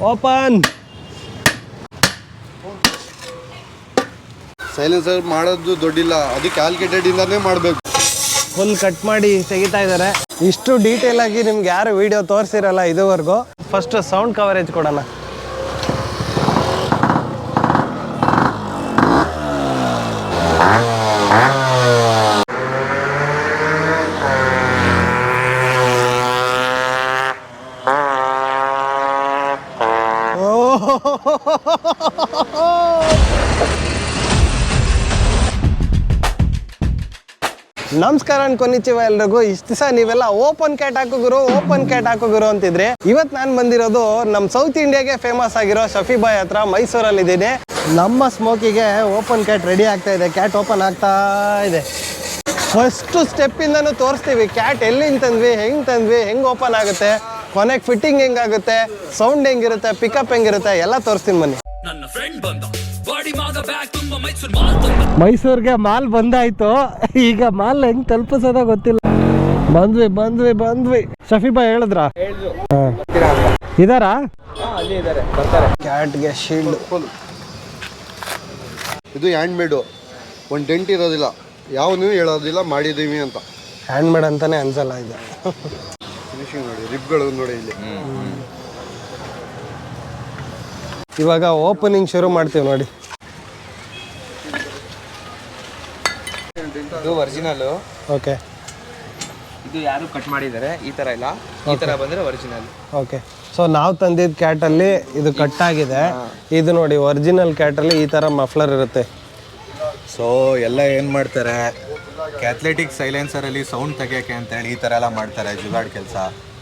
Open. Silencer ಮಾಡೋದು ದೊಡ್ಡಿಲ್ಲ, ಅದು calculated ಇಂದಾನೇ ಮಾಡಬೇಕು. ಫುಲ್ ಕಟ್ ಮಾಡಿ ತೆಗಿತಾ ಇದ್ದಾರೆ. ಇಷ್ಟು ಡೀಟೇಲ್ ಆಗಿ ನಿಮ್ಗೆ ಯಾರು ವಿಡಿಯೋ ತೋರಿಸಿರಲ್ಲ ಇದುವರೆಗೂ. ಫಸ್ಟ್ ಸೌಂಡ್ ಕವರೇಜ್ ಕೊಡೋಣ. ನಮಸ್ಕಾರ ಅನ್ಕೊನಿಚಿವ ಎಲ್ರಿಗೂ. ಇಷ್ಟು ದಿವಸ ನೀವೆಲ್ಲ ಓಪನ್ ಕ್ಯಾಟ್ ಹಾಕೋ ಗುರು ಅಂತಿದ್ರೆ, ಇವತ್ತು ನಾನು ಬಂದಿರೋದು ನಮ್ಮ ಸೌತ್ ಇಂಡಿಯಾಗೆ ಫೇಮಸ್ ಆಗಿರೋ ಶಫಿ ಬಾಯ್ ಹತ್ರ ಮೈಸೂರಲ್ಲಿ ಇದ್ದೀನಿ. ನಮ್ಮ ಸ್ಮೋಕಿಗೆ ಓಪನ್ ಕ್ಯಾಟ್ ರೆಡಿ ಆಗ್ತಾ ಇದೆ. ಕ್ಯಾಟ್ ಓಪನ್ ಆಗ್ತಾ ಇದೆ. ಫಸ್ಟ್ ಸ್ಟೆಪ್ಪಿಂದನೂ ತೋರಿಸ್ತೀವಿ ಕ್ಯಾಟ್ ಎಲ್ಲಿಂದ ತಂದ್ವಿ, ಹೆಂಗೆ ಓಪನ್ ಆಗುತ್ತೆ, ಕೊನೆಗೆ ಫಿಟ್ಟಿಂಗ್ ಹೆಂಗಾಗುತ್ತೆ, ಸೌಂಡ್ ಹೆಂಗಿರುತ್ತೆ, ಪಿಕಪ್ ಹೆಂಗಿರುತ್ತೆ ಎಲ್ಲ ತೋರಿಸ್ತೀನಿ ಬನ್ನಿ. ಮೈಸೂರಿಗೆ ಮಾಲ್ ಬಂದಾಯ್ತು. ಈಗ ಮಾಲ್ ಹೆಂಗ್ ತಲುಪಿಸೋದ ಗೊತ್ತಿಲ್ಲ. ಬಂದ್ವಿ. ಶಫಿ ಬಾಯ್ ಹೇಳಿದ್ರ ಇದಾರಾ? ಕ್ಯಾಟ್ಗೆ ಶೀಲ್ಡ್ ಫುಲ್. ಇದು ಹ್ಯಾಂಡ್ ಮೇಡು, ಒಂದು ಡೆಂಟ್ ಇರೋದಿಲ್ಲ, ಯಾವನು ಹೇಳೋದಿಲ್ಲ ಮಾಡಿದೀವಿ ಅಂತ. ಹ್ಯಾಂಡ್ ಮೇಡ್ ಅಂತಾನೆ ಅನ್ಸಲ್ಲ ಇದು. ಫಿನಿಶಿಂಗ್ ನೋಡಿ, ರಿಬ್ಗಳು ನೋಡಿ ಇಲ್ಲಿ. ಇವಾಗ ಓಪನಿಂಗ್ ಶುರು ಮಾಡ್ತೀವಿ ನೋಡಿ. ಇದು ಒರಿಜಿನಲ್. ಓಕೆ. ಇದು ಯಾರು ಕಟ್ ಮಾಡಿದ್ದಾರೆ, ಈ ತರ ಇಲ್ಲ, ಈ ತರ ಬಂದ್ರೆ ಒರಿಜಿನಲ್. ಓಕೆ. ಸೊ ನಾವು ತಂದಿದ್ದ ಕ್ಯಾಟಲ್ಲಿ ಇದು ಕಟ್ ಆಗಿದೆ. ಇದು ನೋಡಿ ಒರಿಜಿನಲ್ ಕ್ಯಾಟಲ್ಲಿ ಈ ಥರ ಮಫ್ಲರ್ ಇರುತ್ತೆ. ಸೊ ಎಲ್ಲ ಏನು ಮಾಡ್ತಾರೆ, ಕ್ಯಾಥ್ಲೆಟಿಕ್ ಸೈಲೆನ್ಸರಲ್ಲಿ ಸೌಂಡ್ ತೆಗಿಯೋಕ್ಕೆ ಅಂತೇಳಿ ಈ ಥರ ಎಲ್ಲ ಮಾಡ್ತಾರೆ ಜುಗಾಡ್ ಕೆಲಸ.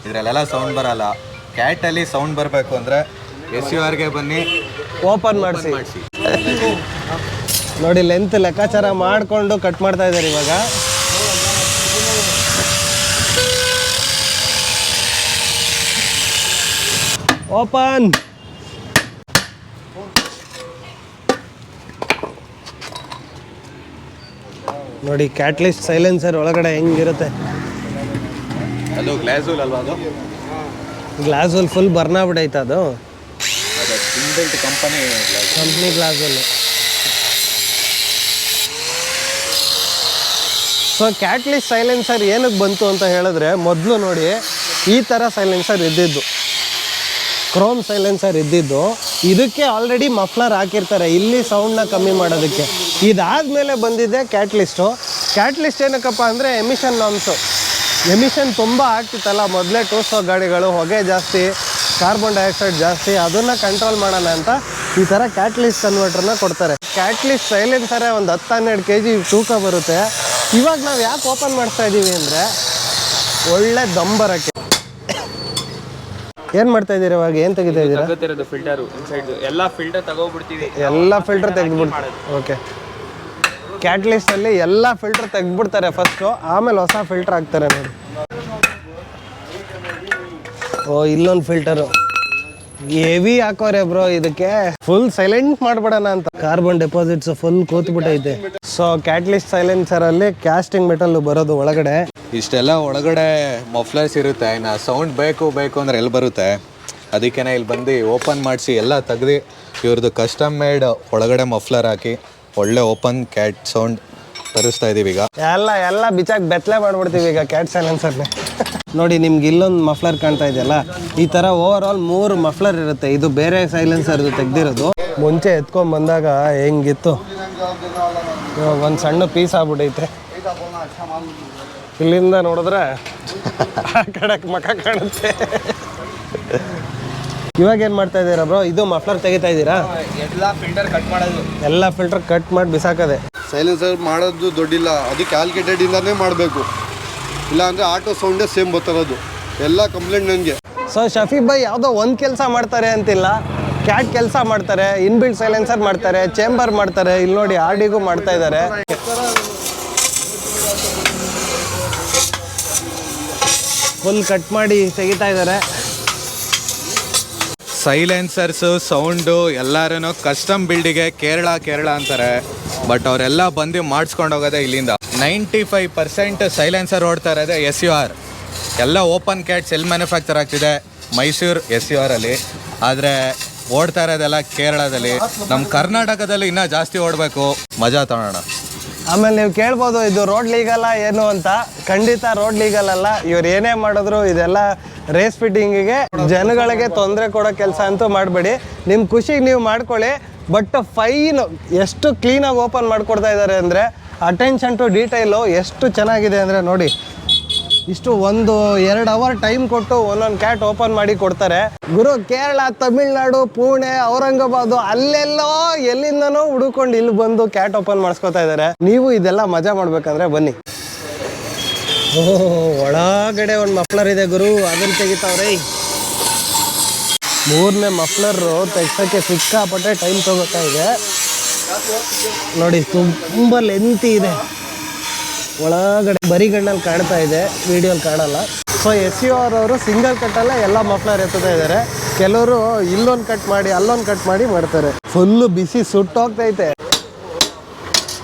ಇದರಲ್ಲೆಲ್ಲ ಸೌಂಡ್ ಬರಲ್ಲ. ಕ್ಯಾಟಲ್ಲಿ ಸೌಂಡ್ ಬರಬೇಕು ಅಂದರೆ SURಗೆ ಬನ್ನಿ, ಓಪನ್ ಮಾಡಿಸಿ. ನೋಡಿ ಲೆಂತ್ ಲೆಕ್ಕಾಚಾರ ಮಾಡಿಕೊಂಡು ಕಟ್ ಮಾಡ್ತಾ ಇದ್ದಾರೆ ಇವಾಗ. ಓಪನ್. ನೋಡಿ ಕ್ಯಾಟ್ಲಿಸ್ಟ್ ಸೈಲೆನ್ಸರ್ ಒಳಗಡೆ ಹೆಂಗಿರುತ್ತೆ. ಅದು ಗ್ಲಾಸೂಲ್ ಅಲ್ವಾ? ಅದು ಗ್ಲಾಸಲ್ಲಿ ಫುಲ್ ಬರ್ನ್ ಆಗ್ಬಿಟ್ಟೈತೆ. ಅದು ಕಂಪ್ನಿ ಗ್ಲಾಸಲ್ಲಿ. ಸೊ ಕ್ಯಾಟ್ಲಿಸ್ಟ್ ಸೈಲೆನ್ಸರ್ ಏನಕ್ಕೆ ಬಂತು ಅಂತ ಹೇಳಿದ್ರೆ, ಮೊದಲು ನೋಡಿ ಈ ಥರ ಸೈಲೆನ್ಸರ್ ಇದ್ದಿದ್ದು, ಕ್ರೋಮ್ ಸೈಲೆನ್ಸರ್ ಇದ್ದಿದ್ದು. ಇದಕ್ಕೆ ಆಲ್ರೆಡಿ ಮಫ್ಲರ್ ಹಾಕಿರ್ತಾರೆ ಇಲ್ಲಿ ಸೌಂಡ್ನ ಕಮ್ಮಿ ಮಾಡೋದಕ್ಕೆ. ಇದಾದಮೇಲೆ ಬಂದಿದೆ ಕ್ಯಾಟ್ಲಿಸ್ಟು. ಕ್ಯಾಟ್ಲಿಸ್ಟ್ ಏನಕ್ಕಪ್ಪ ಅಂದರೆ ಎಮಿಷನ್ ನಾರ್ಮ್ಸು. ಎಮಿಷನ್ ತುಂಬ ಆಗ್ತಿತ್ತಲ್ಲ ಮೊದಲೇ, ಟೂಸೋ ಗಾಡಿಗಳು ಹೊಗೆ ಜಾಸ್ತಿ, ಕಾರ್ಬನ್ ಡೈಆಕ್ಸೈಡ್ ಜಾಸ್ತಿ, ಅದನ್ನು ಕಂಟ್ರೋಲ್ ಮಾಡೋಣ ಅಂತ ಈ ಥರ ಕ್ಯಾಟ್ಲಿಸ್ಟ್ ಕನ್ವರ್ಟರ್ನ ಕೊಡ್ತಾರೆ. ಕ್ಯಾಟ್ಲಿಸ್ಟ್ ಸೈಲೆನ್ಸರೇ ಒಂದು 10-12 kg ತೂಕ ಬರುತ್ತೆ. ಇವಾಗ ನಾವು ಯಾಕೆ ಓಪನ್ ಮಾಡಿಸ್ತಾ ಇದ್ದೀವಿ ಅಂದರೆ ಒಳ್ಳೆ ದಮ್ ಬರೋಕ್ಕೆ. ಏನು ಮಾಡ್ತಾ ಇದ್ದೀರಾ ಇವಾಗ? ಏನು ತೆಗಿತಾ ಇದ್ದೀರಾ? ಫಿಲ್ಟರು ಇನ್ಸೈಡ್ ಎಲ್ಲ ಫಿಲ್ಟರ್ ತಗೋಬಿಡ್ತೀವಿ. ಎಲ್ಲ ಫಿಲ್ಟರ್ ತೆಗೆದ್ಬಿಡ್ತಾರೆ. ಓಕೆ. ಕ್ಯಾಟ್ಲಿಸ್ಟಲ್ಲಿ ಎಲ್ಲ ಫಿಲ್ಟರ್ ತೆಗೆದ್ಬಿಡ್ತಾರೆ ಫಸ್ಟು, ಆಮೇಲೆ ಹೊಸ ಫಿಲ್ಟರ್ ಹಾಕ್ತಾರೆ ನೋಡಿ. ಓ, ಇಲ್ಲೊಂದು ಫಿಲ್ಟರು ಹೆವಿ ಹಾಕೋರೆ ಬ್ರೋ. ಇದಕ್ಕೆ ಫುಲ್ ಸೈಲೆಂಟ್ ಮಾಡ್ಬಿಡೋಣ ಅಂತ. ಕಾರ್ಬನ್ ಡೆಪಾಸಿಟ್ಸ್ ಫುಲ್ ಕೂತ್ಬಿಟ್ಟೈತೆ. ಸೊ ಕ್ಯಾಟ್ಲಿಸ್ಟ್ ಸೈಲೆನ್ಸರಲ್ಲಿ ಕ್ಯಾಸ್ಟಿಂಗ್ ಮೆಟಲ್ ಬರೋದು ಒಳಗಡೆ. ಇಷ್ಟೆಲ್ಲ ಒಳಗಡೆ ಮಫ್ಲರ್ಸ್ ಇರುತ್ತೆ. ಇನ್ನು ಸೌಂಡ್ ಬೇಕು ಅಂದ್ರೆ ಎಲ್ಲಿ ಬರುತ್ತೆ? ಅದಕ್ಕೇನೆ ಇಲ್ಲಿ ಬಂದು ಓಪನ್ ಮಾಡಿಸಿ ಎಲ್ಲ ತೆಗ್ದು ಇವ್ರದ್ದು ಕಸ್ಟಮ್ ಮೇಡ್ ಒಳಗಡೆ ಮಫ್ಲರ್ ಹಾಕಿ ಒಳ್ಳೆ ಓಪನ್ ಕ್ಯಾಟ್ ಸೌಂಡ್ ತರಿಸ್ತಾ ಇದೀವಿ. ಈಗ ಎಲ್ಲ ಬಿಚಾಕ್ ಬೆತ್ತಲೆ ಮಾಡ್ಬಿಡ್ತೀವಿ ಈಗ ಕ್ಯಾಟ್ ಸೈಲೆನ್ಸರ್ನೇ. ನೋಡಿ ನಿಮ್ಗೆ ಇಲ್ಲೊಂದು ಮಫ್ಲರ್ ಕಾಣ್ತಾ ಇದೆಯಲ್ಲ, ಈ ಥರ ಓವರ್ ಆಲ್ 3 ಮಫ್ಲರ್ ಇರುತ್ತೆ. ಇದು ಬೇರೆ ಸೈಲೆನ್ಸರ್ದು ತೆಗ್ದಿರೋದು. ಮುಂಚೆ ಎತ್ಕೊಂಡ್ ಬಂದಾಗ ಹೆಂಗಿತ್ತು, ಇವಾಗ ಒಂದು ಸಣ್ಣ ಪೀಸ್ ಆಗ್ಬಿಟ್ಟೈತೆ. ಇಲ್ಲಿಂದ ನೋಡಿದ್ರೆ ಆ ಕಡೆ ಮಖ ಕಾಣುತ್ತೆ. ಇವಾಗ ಏನು ಮಾಡ್ತಾ ಇದ್ದೀರಾ ಬ್ರೋ? ಇದು ಮಫ್ಲರ್ ತೆಗಿತಾ ಇದ್ದೀರಾ? ಎಲ್ಲ ಫಿಲ್ಟರ್ ಕಟ್ ಮಾಡೋದು, ಎಲ್ಲ ಫಿಲ್ಟರ್ ಕಟ್ ಮಾಡಿ ಬಿಸಾಕದೆ. ಸೈಲೆನ್ಸರ್ ಮಾಡೋದು ದೊಡ್ಡಿಲ್ಲ, ಅದು ಕ್ಯಾಲ್ಕುಲೇಟೆಡ್ ಇಂದಾನೇ ಮಾಡಬೇಕು. ಇಲ್ಲ ಅಂದರೆ ಆಟೋ ಸೌಂಡೇ ಸೇಮ್ ಬರ್ತಿರೋದು. ಎಲ್ಲ ಕಂಪ್ಲೇಂಟ್ ನನಗೆ. ಸೊ ಶಫಿ ಬಾಯ್ ಯಾವುದೋ ಒಂದು ಕೆಲಸ ಮಾಡ್ತಾರೆ ಅಂತಿಲ್ಲ, ಕ್ಯಾಟ್ ಕೆಲಸ ಮಾಡ್ತಾರೆ, ಇನ್ಬಿಲ್ಟ್ ಸೈಲೆನ್ಸರ್ ಮಾಡ್ತಾರೆ, ಚೇಂಬರ್ ಮಾಡ್ತಾರೆ. ಇಲ್ಲಿ ನೋಡಿ RDಗೂ ಮಾಡ್ತಾ ಇದ್ದಾರೆ. ಫುಲ್ ಕಟ್ ಮಾಡಿ ತೆಗಿತಾ ಇದ್ದಾರೆ. ಸೈಲೆನ್ಸರ್ಸು ಸೌಂಡು ಎಲ್ಲರೂ ಕಸ್ಟಮ್ ಬಿಲ್ಡಿಗೆ ಕೇರಳ ಅಂತಾರೆ. ಬಟ್ ಅವರೆಲ್ಲ ಬಂದು ಮಾಡಿಸ್ಕೊಂಡು ಹೋಗೋದೆ ಇಲ್ಲಿಂದ. 95% ಸೈಲೆನ್ಸರ್ ಓಡ್ತಾ ಇರೋದೇ SUR. ಎಲ್ಲ ಓಪನ್ ಕ್ಯಾಟ್ಸ್ ಎಲ್ಲಿ ಮ್ಯಾನುಫ್ಯಾಕ್ಚರ್ ಆಗ್ತಿದೆ, ಮೈಸೂರು SUR ಅಲ್ಲಿ, ಆದರೆ ಓಡ್ತಾ ಇರೋದೆಲ್ಲ ಕೇರಳದಲ್ಲಿ. ನಮ್ಮ ಕರ್ನಾಟಕದಲ್ಲಿ ಇನ್ನೂ ಜಾಸ್ತಿ ಓಡಬೇಕು, ಮಜಾ ತಗೊಳ್ಳೋಣ. ಆಮೇಲೆ ನೀವು ಕೇಳ್ಬೋದು ಇದು ರೋಡ್ ಲೀಗಲ್ಲ ಏನು ಅಂತ. ಖಂಡಿತ ರೋಡ್ ಲೀಗಲ್ ಅಲ್ಲ. ಇವ್ರು ಏನೇ ಮಾಡಿದ್ರು ಇದೆಲ್ಲ ರೇಸ್ ಫಿಟ್ಟಿಂಗಿಗೆ ಜನಗಳಿಗೆ ತೊಂದರೆ ಕೊಡೋ ಕೆಲಸ ಅಂತೂ ಮಾಡಬೇಡಿ. ನಿಮ್ಮ ಖುಷಿಗೆ ನೀವು ಮಾಡ್ಕೊಳ್ಳಿ. ಬಟ್ ಫೈನ್ ಎಷ್ಟು ಕ್ಲೀನಾಗಿ ಓಪನ್ ಮಾಡಿಕೊಡ್ತಾ ಇದ್ದಾರೆ ಅಂದರೆ, ಅಟೆನ್ಷನ್ ಟು ಡೀಟೈಲು ಎಷ್ಟು ಚೆನ್ನಾಗಿದೆ ಅಂದರೆ ನೋಡಿ. ಇಷ್ಟು 1-2 ಅವರ್ ಟೈಮ್ ಕೊಟ್ಟು ಒಂದೊಂದು ಕ್ಯಾಟ್ ಓಪನ್ ಮಾಡಿ ಕೊಡ್ತಾರೆ. ಗುರು ಕೇರಳ, ತಮಿಳ್ನಾಡು, ಪುಣೆ, ಔರಂಗಾಬಾದು ಅಲ್ಲೆಲ್ಲೋ ಎಲ್ಲಿಂದನೋ ಹುಡುಕೊಂಡು ಇಲ್ಲಿ ಬಂದು ಕ್ಯಾಟ್ ಓಪನ್ ಮಾಡಿಸ್ಕೊತಾ ಇದ್ದಾರೆ. ನೀವು ಇದೆಲ್ಲ ಮಜಾ ಮಾಡ್ಬೇಕಂದ್ರೆ ಬನ್ನಿ. ಒಳಗಡೆ ಒಂದು ಮಫ್ಲರ್ ಇದೆ ಗುರು, ಅದನ್ನು ತೆಗಿತಾವ್ರೆ. 3ನೇ ಮಫ್ಲರು ತೆಗ್ಸೋಕ್ಕೆ ಸಿಕ್ಕಾಪಟ್ಟೆ ಟೈಮ್ ತಗೋತಾ ನೋಡಿ. ತುಂಬ ಲೆಂತಿ ಇದೆ. ಒಳಗಡೆ ಬರೀ ಗಣ್ಣಲ್ಲಿ ಕಾಣ್ತಾ ಇದೆ, ವಿಡಿಯೋಲಿ ಕಾಣಲ್ಲ. ಸೊ SUR ಅವರು ಸಿಂಗಲ್ ಕಟ್ಟಲ್ಲೇ ಎಲ್ಲ ಮಫ್ಲರ್ ಎತ್ತುತ್ತಾ ಇದ್ದಾರೆ. ಕೆಲವರು ಇಲ್ಲೊಂದು ಕಟ್ ಮಾಡಿ ಅಲ್ಲೊಂದು ಕಟ್ ಮಾಡಿ ಮಾಡ್ತಾರೆ. ಫುಲ್ಲು ಬಿಸಿ ಸುಟ್ಟೋಗ್ತೈತೆ.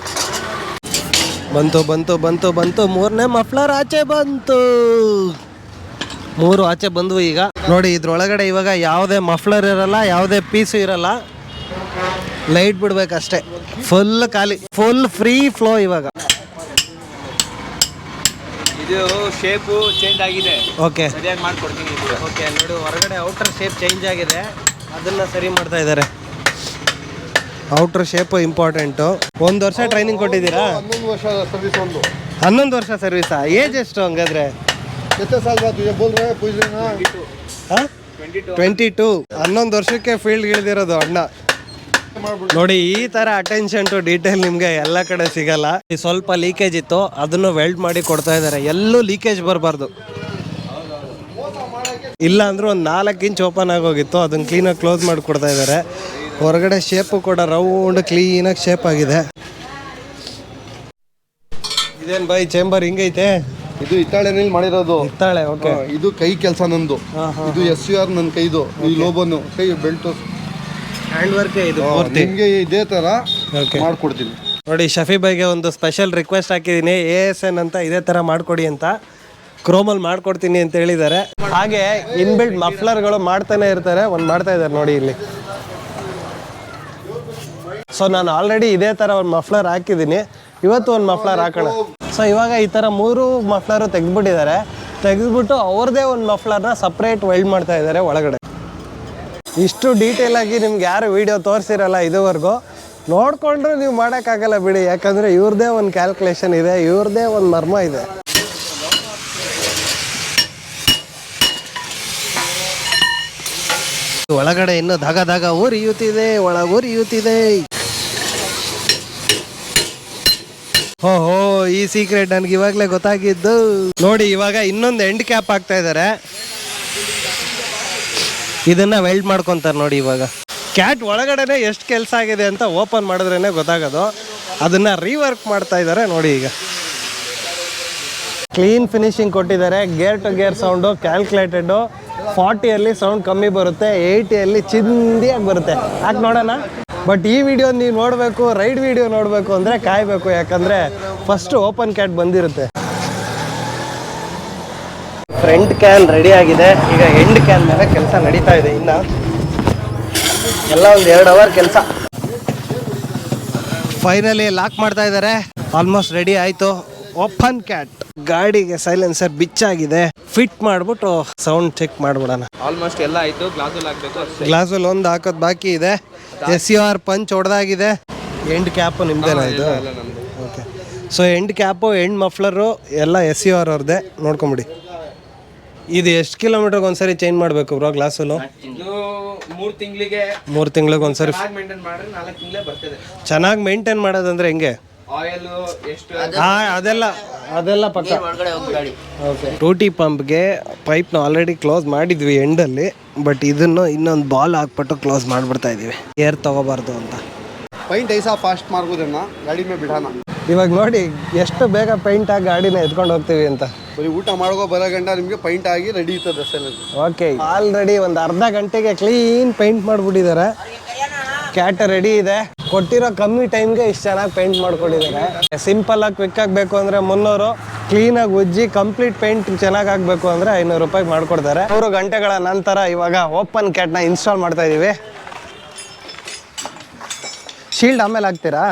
ಬಂತು 3ನೇ ಮಫ್ಲರ್ ಆಚೆ ಬಂತು. 3 ಆಚೆ ಬಂದ್ವು ಈಗ. ನೋಡಿ ಇದ್ರೊಳಗಡೆ ಇವಾಗ ಯಾವುದೇ ಮಫ್ಲರ್ ಇರಲ್ಲ, ಯಾವುದೇ ಪೀಸು ಇರಲ್ಲ. ಲೈಟ್ ಬಿಡ್ಬೇಕಷ್ಟೇ. ಫುಲ್ ಖಾಲಿ, ಫುಲ್ ಫ್ರೀ ಫ್ಲೋ. ಇವಾಗ ಇದು ಶೇಪು ಚೇಂಜ್ ಆಗಿದೆ. ಓಕೆ, ಸರಿಯಾಗಿ ಮಾಡ್ಕೊಡ್ತೀನಿ. ಓಕೆ ನೋಡು, ಹೊರಗಡೆ ಔಟರ್ ಶೇಪ್ ಚೇಂಜ್ ಆಗಿದೆ, ಅದನ್ನು ಸರಿ ಮಾಡ್ತಾ ಇದ್ದಾರೆ. Outer shape important. 1 ವರ್ಷ ಟ್ರೈನಿಂಗ್ ಕೊಟ್ಟಿದ್ದೀರಾ? 11 ವರ್ಷ ಸರ್ವಿಸ್. 11 ವರ್ಷ ಸರ್ವಿಸಾ? ಏಜ್ ಎಷ್ಟು ಹಂಗಾದ್ರೆ? कितने साल बाद तुझे बोल रहे हैं, पूछ रहे हैं? 22. 11 ವರ್ಷಕ್ಕೆ ಫೀಲ್ಡ್ ಇಳಿದಿರೋದು ಅಣ್ಣ. ನೋಡಿ ಈ ಥರ ಅಟೆನ್ಷನ್ ಟು ಡೀಟೇಲ್ ನಿಮಗೆ ಎಲ್ಲ ಕಡೆ ಸಿಗಲ್ಲ. ಸ್ವಲ್ಪ ಲೀಕೇಜ್ ಇತ್ತು, ಅದನ್ನು ವೆಲ್ಡ್ ಮಾಡಿ ಕೊಡ್ತಾ ಇದ್ದಾರೆ. ಎಲ್ಲೂ ಲೀಕೇಜ್ ಬರಬಾರ್ದು. ಇಲ್ಲ ಅಂದ್ರೆ ಒಂದು 4 ಇಂಚ್ ಓಪನ್ ಆಗೋಗಿತ್ತು, ಅದನ್ನು ಕ್ಲೀನಾಗಿ ಕ್ಲೋಸ್ ಮಾಡಿ ಕೊಡ್ತಾ ಇದ್ದಾರೆ. ಹೊರಗಡೆ ಶೇಪು ಕೂಡ ರೌಂಡ್ ಕ್ಲೀನಾಗಿ ಶೇಪ್ ಆಗಿದೆ. ಇದೇನು ಬೈ ಚೇಂಬರ್ ಹಿಂಗೈತೆ? ಇದು ಹಿತ್ತಾಳೆನಲ್ಲಿ ಮಾಡಿರೋದು. ಹಿತ್ತಾಳೆ, ಓಕೆ. ಇದು ಕೈ ಕೆಲಸ ನಂದು. ಇದು SUR ನನ್ನ ಕೈದು. ಈ ಲೋಬೋನು ಕೈ ಬೆಲ್ಟ್ ಹ್ಯಾಂಡ್ ವರ್ಕ್ ಇದು. ನಿಮಗೆ ಇದೇ ತರ ಓಕೆ, ಮಾಡ್ಕೊಡ್ತೀನಿ. ನೋಡಿ ಶಫಿ ಬೈಗೆ ಒಂದು ಸ್ಪೆಷಲ್ ರಿಕ್ವೆಸ್ಟ್ ಹಾಕಿದ್ದೀನಿ, ASN ಅಂತ ಇದೇ ಥರ ಮಾಡಿಕೊಡಿ ಅಂತ. ಕ್ರೋಮಲ್ಲಿ ಮಾಡ್ಕೊಡ್ತೀನಿ ಅಂತ ಹೇಳಿದ್ದಾರೆ. ಹಾಗೆ ಇನ್ಬಿಲ್ಟ್ ಮಫ್ಲರ್ಗಳು ಮಾಡ್ತಾನೆ ಇರ್ತಾರೆ. ಒಂದು ಮಾಡ್ತಾ ಇದ್ದಾರೆ ನೋಡಿ ಇಲ್ಲಿ. ಸೊ ನಾನು ಆಲ್ರೆಡಿ ಇದೇ ಥರ ಒಂದು ಮಫ್ಲರ್ ಹಾಕಿದ್ದೀನಿ. ಇವತ್ತು ಒಂದು ಮಫ್ಲರ್ ಹಾಕೋಣ. ಸೊ ಇವಾಗ ಈ ಥರ 3 ಮಫ್ಲರು ತೆಗೆದ್ಬಿಟ್ಟಿದ್ದಾರೆ. ತೆಗೆದ್ಬಿಟ್ಟು ಅವ್ರದ್ದೇ ಒಂದು ಮಫ್ಲರ್ನ ಸಪ್ರೇಟ್ ವೆಲ್ಡ್ ಮಾಡ್ತಾ ಇದ್ದಾರೆ ಒಳಗಡೆ. ಇಷ್ಟು ಡೀಟೇಲಾಗಿ ನಿಮ್ಗೆ ಯಾರು ವಿಡಿಯೋ ತೋರಿಸಿರಲ್ಲ ಇದುವರೆಗೂ. ನೋಡಿಕೊಂಡ್ರೆ ನೀವು ಮಾಡೋಕ್ಕಾಗಲ್ಲ ಬಿಡಿ, ಯಾಕಂದರೆ ಇವ್ರದ್ದೇ ಒಂದು ಕ್ಯಾಲ್ಕುಲೇಷನ್ ಇದೆ, ಇವ್ರದ್ದೇ ಒಂದು ಮರ್ಮ ಇದೆ. ಒಳಗಡೆ ಇನ್ನೂ ಧಾಗ ಉರಿಯುತ್ತಿದೆ, ಒಳಗುರಿಯುತ್ತಿದೆ. ಓಹೋ, ಈ ಸೀಕ್ರೆಟ್ ನನಗೆ ಇವಾಗಲೇ ಗೊತ್ತಾಗಿದ್ದು. ನೋಡಿ ಇವಾಗ ಇನ್ನೊಂದು ಎಂಡ್ ಕ್ಯಾಪ್ ಹಾಕ್ತಾ ಇದ್ದಾರೆ. ಇದನ್ನ ವೆಲ್ಡ್ ಮಾಡ್ಕೊತಾರೆ ನೋಡಿ. ಇವಾಗ ಕ್ಯಾಟ್ ಒಳಗಡೆನೆ ಎಷ್ಟು ಕೆಲಸ ಆಗಿದೆ ಅಂತ ಓಪನ್ ಮಾಡಿದ್ರೇನೆ ಗೊತ್ತಾಗೋದು. ಅದನ್ನ ರೀವರ್ಕ್ ಮಾಡ್ತಾ ಇದ್ದಾರೆ ನೋಡಿ. ಈಗ ಕ್ಲೀನ್ ಫಿನಿಶಿಂಗ್ ಕೊಟ್ಟಿದ್ದಾರೆ. Gear to gear sound calculated. 40ಯಲ್ಲಿ ಸೌಂಡ್ ಕಮ್ಮಿ ಬರುತ್ತೆ, 80ಯಲ್ಲಿ ಚಿಂದಿಯಾಗಿ ಬರುತ್ತೆ. ಯಾಕೆ ನೋಡೋಣ. ಬಟ್ ಈ ವಿಡಿಯೋ ನೀವು ನೋಡಬೇಕು, ರೈಡ್ ವಿಡಿಯೋ ನೋಡಬೇಕು ಅಂದರೆ ಕಾಯಬೇಕು, ಯಾಕಂದರೆ ಫಸ್ಟ್ ಓಪನ್ ಕ್ಯಾಟ್ ಬಂದಿರುತ್ತೆ. ಫ್ರಂಟ್ ಕ್ಯಾನ್ ರೆಡಿ ಆಗಿದೆ. ಈಗ ಎಂಡ್ ಕ್ಯಾನ್ ಮೇಲೆ ಕೆಲಸ ನಡೀತಾ ಇದೆ. ಇನ್ನು ಎಲ್ಲ ಒಂದು 2 ಅವರ್ ಕೆಲಸ. ಫೈನಲಿ ಲಾಕ್ ಮಾಡ್ತಾ ಇದ್ದಾರೆ. ಆಲ್ಮೋಸ್ಟ್ ರೆಡಿ ಆಯಿತು. Open cat. ಗಾಡಿಗೆ ಸೈಲೆನ್ಸರ್ ಬಿಚ್ಚಾಗಿದೆ. ಫಿಟ್ ಮಾಡಿಬಿಟ್ಟು ಸೌಂಡ್ ಚೆಕ್ ಮಾಡಿಬಿಡೋಣ. ಆಲ್ಮೋಸ್ಟ್ ಎಲ್ಲ ಆಯಿತು. ಗ್ಲಾಸಲ್ಲಿ ಹಾಕಬೇಕು ಅಷ್ಟೇ. ಗ್ಲಾಸಲ್ಲಿ ಒಂದು ಹಾಕೋದು ಬಾಕಿ ಇದೆ. SUR ಪಂಚ್ ಹೊಡೆದಾಗಿದೆ. ಎಂಡ್ ಕ್ಯಾಪು ನಿಮ್ದೇನಾ ಇದು? Okay. So end cap, end muffler ಎಲ್ಲ SUR ಅವ್ರದ್ದೇ. ನೋಡ್ಕೊಂಬಿಡಿ. ಇದು ಎಷ್ಟು ಕಿಲೋಮೀಟರ್ಗೆ ಒಂದ್ಸರಿ ಚೇಂಜ್ ಮಾಡಬೇಕು ಬ್ರೋ ಗ್ಲಾಸಲ್ಲಿ? ಇದು 3 ತಿಂಗಳಿಗೆ 3 ತಿಂಗಳಿಗೆ ಒಂದ್ಸರಿ. ಮೇಂಟೈನ್ ಮಾಡಿದ್ರೆ 4 ತಿಂಗಳೇ ಬರ್ತದೆ. ಚೆನ್ನಾಗಿ ಮೇಂಟೈನ್ ಮಾಡೋದಂದ್ರೆ ಹೆಂಗೆ? ಆಯಿಲ್ ಎಷ್ಟು ಅದೆಲ್ಲ ಪಕ್ಕ. ಓಕೆ. 2T ಪಂಪ್ಗೆ ಪೈಪ್ನ ಆಲ್ರೆಡಿ ಕ್ಲೋಸ್ ಮಾಡಿದ್ವಿ ಎಂಡಲ್ಲಿ. ಬಟ್ ಇದನ್ನು ಇನ್ನೊಂದು ಬಾಲ್ ಹಾಕ್ಬಿಟ್ಟು ಕ್ಲೋಸ್ ಮಾಡಿಬಿಡ್ತಾ ಇದ್ದೀವಿ, ಏರ್ ತಗೋಬಾರ್ದು ಅಂತ. ಪೈಂಟ್ ಐಸಾ ಫಾಸ್ಟ್ ಮಾಡ್ಬೋದನ್ನ ಗಾಡಿ ಮೇಲೆ ಬಿಡೋಣ. ಇವಾಗ ನೋಡಿ ಎಷ್ಟು ಬೇಗ ಪೈಂಟ್ ಆಗಿ ಗಾಡಿನ ಎತ್ಕೊಂಡು ಹೋಗ್ತೀವಿ ಅಂತ. ಬರೀ ಊಟ ಮಾಡೋ ಬರೋ ಗಂಟ ನಿಮಗೆ ಪೈಂಟ್ ಆಗಿ ರೆಡಿ ಇರ್ತದೆ ಅಷ್ಟೇ. ಓಕೆ, ಆಲ್ರೆಡಿ ಒಂದು ಅರ್ಧ ಗಂಟೆಗೆ ಕ್ಲೀನ್ ಪೈಂಟ್ ಮಾಡಿಬಿಟ್ಟಿದ್ದಾರೆ. ಕ್ಯಾಟ್ ರೆಡಿ ಇದೆ. ಕೊಟ್ಟಿರೋ ಕಮ್ಮಿ ಟೈಮ್ಗೆ ಇಷ್ಟು ಚೆನ್ನಾಗಿ ಪೇಂಟ್ ಮಾಡ್ಕೊಂಡಿದ್ದಾರೆ. ಸಿಂಪಲ್ ಆಗಿ ಕ್ವಿಕ್ ಆಗಿ ಬೇಕು ಅಂದರೆ 300, ಕ್ಲೀನಾಗಿ ಉಜ್ಜಿ ಕಂಪ್ಲೀಟ್ ಪೇಂಟ್ ಚೆನ್ನಾಗಿ ಆಗಬೇಕು ಅಂದರೆ 500 ರೂಪಾಯಿಗೆ ಮಾಡಿಕೊಡ್ತಾರೆ. 3 ಗಂಟೆಗಳ ನಂತರ ಇವಾಗ ಓಪನ್ ಕ್ಯಾಟ್ನ ಇನ್ಸ್ಟಾಲ್ ಮಾಡ್ತಾ ಇದ್ದೀವಿ. ಶೀಲ್ಡ್ ಆಮೇಲೆ ಹಾಕ್ತೀರಾ?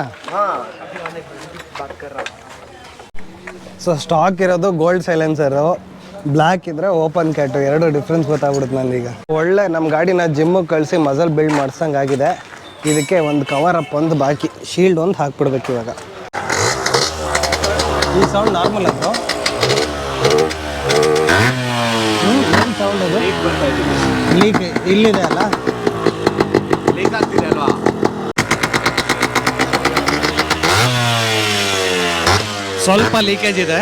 ಸೊ ಸ್ಟಾಕ್ ಇರೋದು ಗೋಲ್ಡ್ ಸೈಲೆನ್ಸರು, ಬ್ಲ್ಯಾಕ್ ಇದ್ರೆ ಓಪನ್ ಕ್ಯಾಟು, ಎರಡು ಡಿಫ್ರೆನ್ಸ್ ಗೊತ್ತಾಗ್ಬಿಡುತ್ತೆ ನನಗೀಗ. ಒಳ್ಳೆ ನಮ್ಮ ಗಾಡಿನ ಜಿಮ್ಮಿಗೆ ಕಳಿಸಿ ಮಸಲ್ ಬಿಲ್ಡ್ ಮಾಡ್ಸಂಗೆ ಆಗಿದೆ. ಇದಕ್ಕೆ ಒಂದು ಕವರ್ ಅಪ್ ಒಂದು ಬಾಕಿ, ಶೀಲ್ಡ್ ಒಂದು ಹಾಕ್ಬಿಡ್ಬೇಕು ಇವಾಗ. ಈ ಸೌಂಡ್ ನಾರ್ಮಲ್ ಅದು ಏನು ಸೌಂಡ್ ಅದು? ಲೀಕ್ ಇಲ್ಲಿದೆ ಅಲ್ಲ, ಲೀಕ್ ಆಗ್ತಿದೆ ಅಲ್ವಾ? ಸ್ವಲ್ಪ ಲೀಕೇಜ್ ಇದೆ.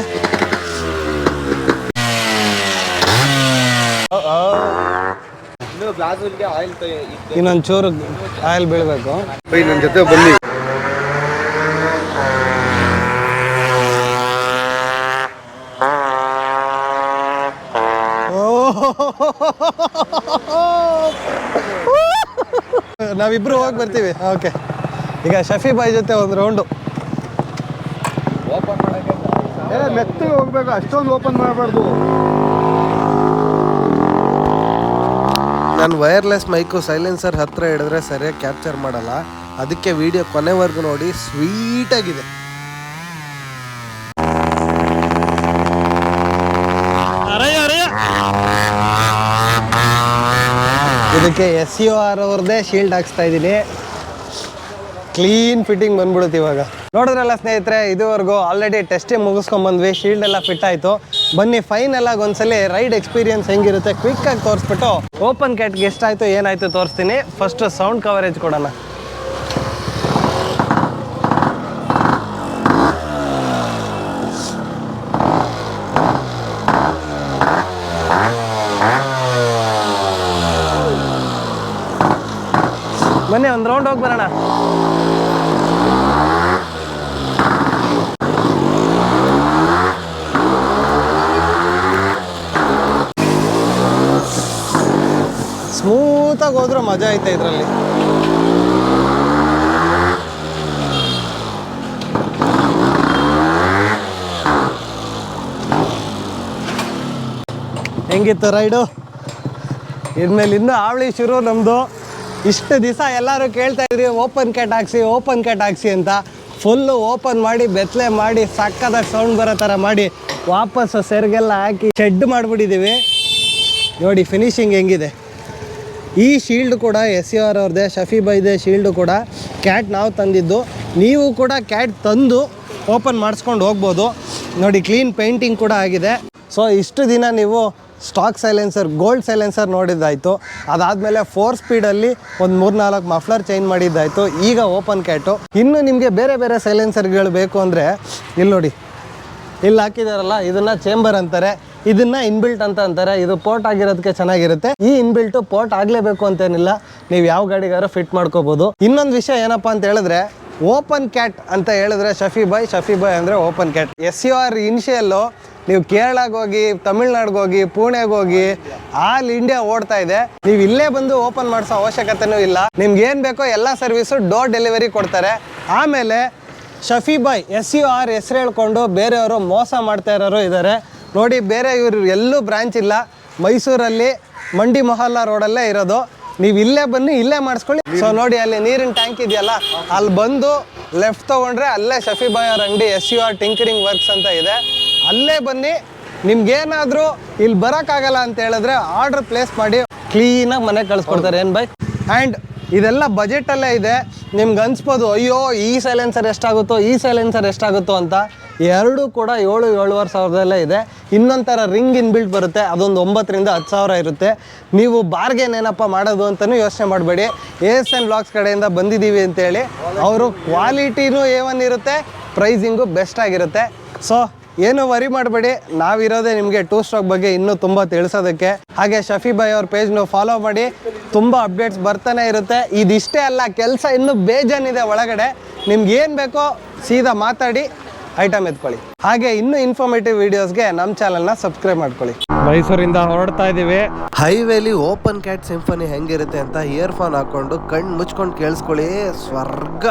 ಇನ್ನೊಂದು ಚೂರು ಆಯಿಲ್ ಬೀಳಬೇಕು. ನನ್ನ ಜೊತೆ ಬನ್ನಿ. ನಾವಿಬ್ರು ಹೋಗಿ ಬರ್ತೀವಿ. ಓಕೆ, ಈಗ ಶಫಿ ಬಾಯ್ ಜೊತೆ ಒಂದು ರೌಂಡು. ಓಪನ್ ಮಾಡೋಕ್ಕೆ ಮೆತ್ತಗೆ ಹೋಗ್ಬೇಕು, ಅಷ್ಟೊಂದು ಓಪನ್ ಮಾಡಬಾರ್ದು. ನಾನು ವೈರ್ಲೆಸ್ ಮೈಕು ಸೈಲೆನ್ಸರ್ ಹತ್ರ ಹಿಡಿದ್ರೆ ಸರಿಯಾಗಿ ಕ್ಯಾಪ್ಚರ್ ಮಾಡಲ್ಲ, ಅದಕ್ಕೆ ವಿಡಿಯೋ ಕೊನೆವರೆಗೂ ನೋಡಿ. ಸ್ವೀಟಾಗಿದೆ. ಇದಕ್ಕೆ SUR ಅವ್ರದ್ದೇ ಶೀಲ್ಡ್ ಹಾಕ್ಸ್ತಾ ಇದ್ದೀನಿ. ಕ್ಲೀನ್ ಫಿಟ್ಟಿಂಗ್ ಬಂದ್ಬಿಡುತ್ತೆ ಇವಾಗ. ನೋಡಿದ್ರಲ್ಲ ಸ್ನೇಹಿತರೆ, ಇದುವರೆಗೂ ಆಲ್ರೆಡಿ ಟೆಸ್ಟಿಂಗ್ ಮುಗಿಸ್ಕೊಂಡ್ಬಂದ್ವಿ, ಶೀಲ್ಡ್ ಎಲ್ಲ ಫಿಟ್ ಆಯಿತು. ಬನ್ನಿ ಫೈನಲ್ ಆಗಿ ಒಂದ್ಸಲಿ ರೈಡ್ ಎಕ್ಸ್ಪೀರಿಯನ್ಸ್ ಹೆಂಗಿರುತ್ತೆ ಕ್ವಿಕ್ಕಾಗಿ ತೋರಿಸ್ಬಿಟ್ಟು ಓಪನ್ ಕ್ಯಾಟ್ಗೆ ಎಷ್ಟಾಯಿತು ಏನಾಯಿತು ತೋರಿಸ್ತೀನಿ. ಫಸ್ಟ್ ಸೌಂಡ್ ಕವರೇಜ್ ಕೊಡೋಣ. ಬನ್ನಿ ಒಂದು ರೌಂಡ್ ಹೋಗಿ ಬರೋಣ. ಸ್ಮೂತಾಗಿ ಹೋದ್ರೂ ಮಜಾ ಐತೆ ಇದರಲ್ಲಿ. ಹೆಂಗಿತ್ತು ರೈಡು? ಇದ್ಮೇಲೆ ಇನ್ನೂ ಆವಳಿ ಶುರು ನಮ್ಮದು. ಇಷ್ಟು ದಿವಸ ಎಲ್ಲರೂ ಕೇಳ್ತಾ ಇದ್ರಿ ಓಪನ್ ಕ್ಯಾಟ್ ಹಾಕ್ಸಿ, ಓಪನ್ ಕ್ಯಾಟ್ ಹಾಕ್ಸಿ ಅಂತ. ಫುಲ್ಲು ಓಪನ್ ಮಾಡಿ ಬೆತ್ತಲೆ ಮಾಡಿ ಸಕ್ಕದಾಗಿ ಸೌಂಡ್ ಬರೋ ಥರ ಮಾಡಿ ವಾಪಸ್ಸು ಸೆರ್ಗೆಲ್ಲ ಹಾಕಿ ಶೆಡ್ ಮಾಡಿಬಿಟ್ಟಿದ್ದೀವಿ. ನೋಡಿ ಫಿನಿಶಿಂಗ್ ಹೆಂಗಿದೆ. ಈ ಶೀಲ್ಡ್ ಕೂಡ SUR ಅವ್ರದ್ದೇ, ಶಫಿ ಬೈದೆ ಶೀಲ್ಡು ಕೂಡ. ಕ್ಯಾಟ್ ನಾವು ತಂದಿದ್ದು, ನೀವು ಕೂಡ ಕ್ಯಾಟ್ ತಂದು ಓಪನ್ ಮಾಡಿಸ್ಕೊಂಡು ಹೋಗ್ಬೋದು. ನೋಡಿ ಕ್ಲೀನ್ ಪೇಂಟಿಂಗ್ ಕೂಡ ಆಗಿದೆ. ಸೊ ಇಷ್ಟು ದಿನ ನೀವು ಸ್ಟಾಕ್ ಸೈಲೆನ್ಸರ್, ಗೋಲ್ಡ್ ಸೈಲೆನ್ಸರ್ ನೋಡಿದ್ದಾಯಿತು. ಅದಾದಮೇಲೆ 4 ಸ್ಪೀಡಲ್ಲಿ ಒಂದು 3-4 ಮಫ್ಲರ್ ಚೇಂಜ್ ಮಾಡಿದ್ದಾಯಿತು. ಈಗ ಓಪನ್ ಕ್ಯಾಟು. ಇನ್ನು ನಿಮಗೆ ಬೇರೆ ಬೇರೆ ಸೈಲೆನ್ಸರ್ಗಳು ಬೇಕು ಅಂದರೆ ಇಲ್ಲಿ ನೋಡಿ, ಇಲ್ಲಿ ಹಾಕಿದಾರಲ್ಲ, ಇದನ್ನು ಚೇಂಬರ್ ಅಂತಾರೆ, ಇದನ್ನು ಇನ್ಬಿಲ್ಟ್ ಅಂತ ಅಂತಾರೆ. ಇದು ಪೋರ್ಟ್ ಆಗಿರೋದಕ್ಕೆ ಚೆನ್ನಾಗಿರುತ್ತೆ. ಈ ಇನ್ಬಿಲ್ಟು ಪೋರ್ಟ್ ಆಗಲೇಬೇಕು ಅಂತೇನಿಲ್ಲ, ನೀವು ಯಾವ ಗಾಡಿಗಾರು ಫಿಟ್ ಮಾಡ್ಕೋಬೋದು. ಇನ್ನೊಂದು ವಿಷಯ ಏನಪ್ಪ ಅಂತ ಹೇಳಿದ್ರೆ, ಓಪನ್ ಕ್ಯಾಟ್ ಅಂತ ಹೇಳಿದ್ರೆ ಶಫಿ ಬಾಯ್ ಅಂದರೆ ಓಪನ್ ಕ್ಯಾಟ್. SUR ಇನಿಷಿಯಲ್ಲು ನೀವು ಕೇರಳಗೆ ಹೋಗಿ, ತಮಿಳ್ನಾಡಿಗೆ ಹೋಗಿ, ಪುಣೆಗೆ ಹೋಗಿ, ಆಲ್ ಇಂಡಿಯಾ ಓಡ್ತಾ ಇದೆ. ನೀವು ಇಲ್ಲೇ ಬಂದು ಓಪನ್ ಮಾಡಿಸೋ ಅವಶ್ಯಕತೆನೂ ಇಲ್ಲ. ನಿಮ್ಗೆ ಏನು ಬೇಕೋ ಎಲ್ಲ ಸರ್ವಿಸು ಡೋರ್ ಡೆಲಿವರಿ ಕೊಡ್ತಾರೆ. ಆಮೇಲೆ ಶಫಿ ಬಾಯ್ SUR ಹೆಸರು ಹೇಳ್ಕೊಂಡು ಬೇರೆಯವರು ಮೋಸ ಮಾಡ್ತಾ ಇರೋರು ಇದ್ದಾರೆ ನೋಡಿ. ಬೇರೆ ಇವರು ಎಲ್ಲೂ ಬ್ರಾಂಚ್ ಇಲ್ಲ, ಮೈಸೂರಲ್ಲಿ ಮಂಡಿ ಮೊಹಲ್ಲಾ ರೋಡಲ್ಲೇ ಇರೋದು. ನೀವು ಇಲ್ಲೇ ಬನ್ನಿ, ಇಲ್ಲೇ ಮಾಡಿಸ್ಕೊಳ್ಳಿ. ಸೊ ನೋಡಿ, ಅಲ್ಲಿ ನೀರಿನ ಟ್ಯಾಂಕ್ ಇದೆಯಲ್ಲ, ಅಲ್ಲಿ ಬಂದು ಲೆಫ್ಟ್ ತೊಗೊಂಡ್ರೆ ಅಲ್ಲೇ ಶಫಿ ಬಾಯ್ ಅವ್ರ ಅಂಗಡಿ SUR ಟಿಂಕರಿಂಗ್ ವರ್ಕ್ಸ್ ಅಂತ ಇದೆ. ಅಲ್ಲೇ ಬನ್ನಿ. ನಿಮ್ಗೇನಾದರೂ ಇಲ್ಲಿ ಬರೋಕ್ಕಾಗಲ್ಲ ಅಂತ ಹೇಳಿದ್ರೆ ಆರ್ಡ್ರ್ ಪ್ಲೇಸ್ ಮಾಡಿ ಕ್ಲೀನಾಗಿ ಮನೆಗೆ ಕಳಿಸ್ಕೊಡ್ತಾರೆ. ಏನು ಬಾಯ್? ಆ್ಯಂಡ್ ಇದೆಲ್ಲ ಬಜೆಟಲ್ಲೇ ಇದೆ. ನಿಮ್ಗೆ ಅನ್ಸ್ಬೋದು ಅಯ್ಯೋ ಈ ಸೈಲೆನ್ಸರ್ ಎಷ್ಟಾಗುತ್ತೋ, ಈ ಸೈಲೆನ್ಸರ್ ಎಷ್ಟಾಗುತ್ತೋ ಅಂತ. ಎರಡೂ ಕೂಡ 7-7.5 ಸಾವಿರದಲ್ಲೇ ಇದೆ. ಇನ್ನೊಂಥರ ರಿಂಗ್ ಇನ್ಬಿಲ್ಟ್ ಬರುತ್ತೆ, ಅದೊಂದು 9,000 10,000 ಇರುತ್ತೆ. ನೀವು ಬಾರ್ಗೇನ್ ಏನಪ್ಪ ಮಾಡೋದು ಅಂತಲೂ ಯೋಚನೆ ಮಾಡಬೇಡಿ. ASN ವ್ಲಾಗ್ಸ್ ಕಡೆಯಿಂದ ಬಂದಿದ್ದೀವಿ ಅಂತೇಳಿ ಅವರು ಕ್ವಾಲಿಟಿನೂ A1 ಇರುತ್ತೆ, ಪ್ರೈಸಿಂಗು ಬೆಸ್ಟ್ ಆಗಿರುತ್ತೆ. ಸೊ ಏನು ವರಿ ಮಾಡಬೇಡಿ, ನಾವಿರೋದೇ ನಿಮಗೆ 2 ಸ್ಟ್ರೋಕ್ ಬಗ್ಗೆ ಇನ್ನೂ ತುಂಬ ತಿಳಿಸೋದಕ್ಕೆ. ಹಾಗೆ ಶಫಿ ಬಾಯ್ ಅವ್ರ ಪೇಜ್ನು ಫಾಲೋ ಮಾಡಿ, ತುಂಬ ಅಪ್ಡೇಟ್ಸ್ ಬರ್ತಾನೆ ಇರುತ್ತೆ. ಇದಿಷ್ಟೇ ಅಲ್ಲ, ಕೆಲಸ ಇನ್ನೂ ಬೇಜಾನಿದೆ ಒಳಗಡೆ. ನಿಮ್ಗೆ ಏನು ಬೇಕೋ ಸೀದಾ ಮಾತಾಡಿ ಐಟಮ್ ಎತ್ಕೊಳ್ಳಿ. ಹಾಗೆ ಇನ್ನೂ ಇನ್ಫಾರ್ಮೇಟಿವ್ ವೀಡಿಯೋಸ್ಗೆ ನಮ್ಮ ಚಾನಲ್ನ ಸಬ್ಸ್ಕ್ರೈಬ್ ಮಾಡ್ಕೊಳ್ಳಿ. ಮೈಸೂರಿಂದ ಹೊರಡ್ತಾ ಇದ್ದೀವಿ. ಹೈವೇಲಿ ಓಪನ್ ಕ್ಯಾಟ್ ಸಿಂಫನಿ ಹೆಂಗಿರುತ್ತೆ ಅಂತ ಇಯರ್ಫೋನ್ ಹಾಕ್ಕೊಂಡು ಕಣ್ಣು ಮುಚ್ಕೊಂಡು ಕೇಳಿಸ್ಕೊಳ್ಳಿ. ಸ್ವರ್ಗ.